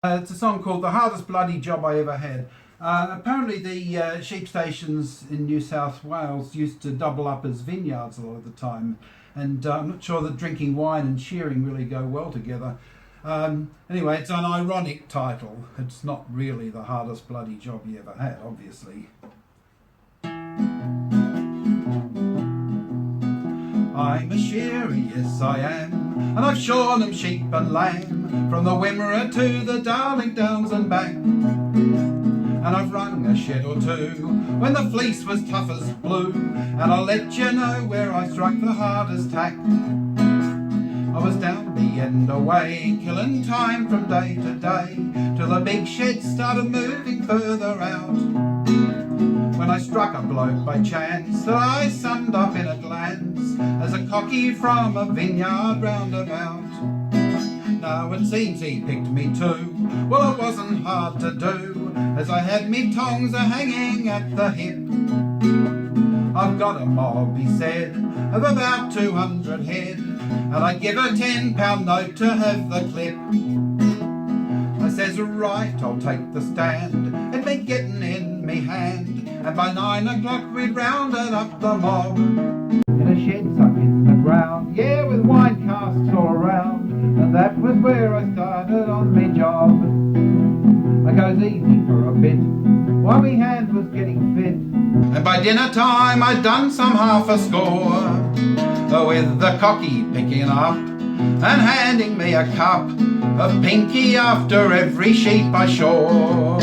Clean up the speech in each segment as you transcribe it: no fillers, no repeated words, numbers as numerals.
It's a song called The Hardest Bloody Job I Ever Had. Apparently the sheep stations in New South Wales used to double up as vineyards a lot of the time, and I'm not sure that drinking wine and shearing really go well together. Anyway, it's an ironic title. It's not really the hardest bloody job you ever had, obviously. I'm a shearer, yes I am, and I've shorn 'em sheep and lamb, from the Wimmera to the Darling Downs and back. And I've rung a shed or two when the fleece was tough as blue, and I'll let you know where I struck the hardest tack. I was down the end away, killing time from day to day, till the big shed started moving further out. When I struck a bloke by chance that I summed up in a glance as a cocky from a vineyard roundabout. Now it seems he picked me too, well it wasn't hard to do, as I had me tongs a-hanging at the hip. I've got a mob, he said, of about 200 head, and I'd give a £10 note to have the clip. I says, right, I'll take the stand, it'd be getting in me hand, and by 9 o'clock we'd rounded up the mob. In a shed sunk in the ground, yeah, with wine casks all around, and that was where I started on me job. I goes easy for a bit, while me hand was getting fit, and by dinner time I'd done some half a score, with the cocky picking up and handing me a cup of pinky after every sheep I shore.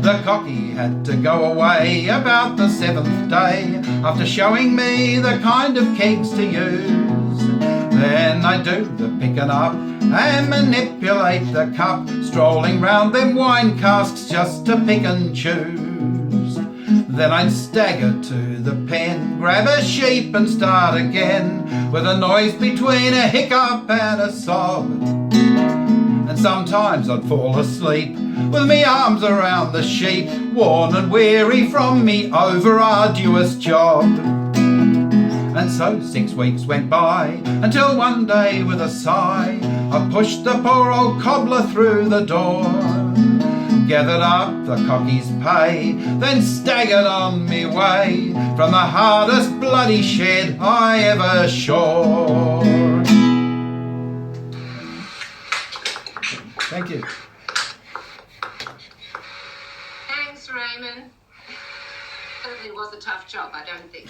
The cocky had to go away about the 7th day, after showing me the kind of kegs to use. Then I do the picking up and manipulate the cup, strolling round them wine casks just to pick and choose. Then I'd stagger to the pen, grab a sheep and start again, with a noise between a hiccup and a sob. And sometimes I'd fall asleep with me arms around the sheep, worn and weary from me over arduous job. And so 6 weeks went by, until one day with a sigh I pushed the poor old cobbler through the door, gathered up the cocky's pay, then staggered on me way from the hardest bloody shed I ever shore. Thank you. Thanks, Raymond. Certainly was a tough job, I don't think.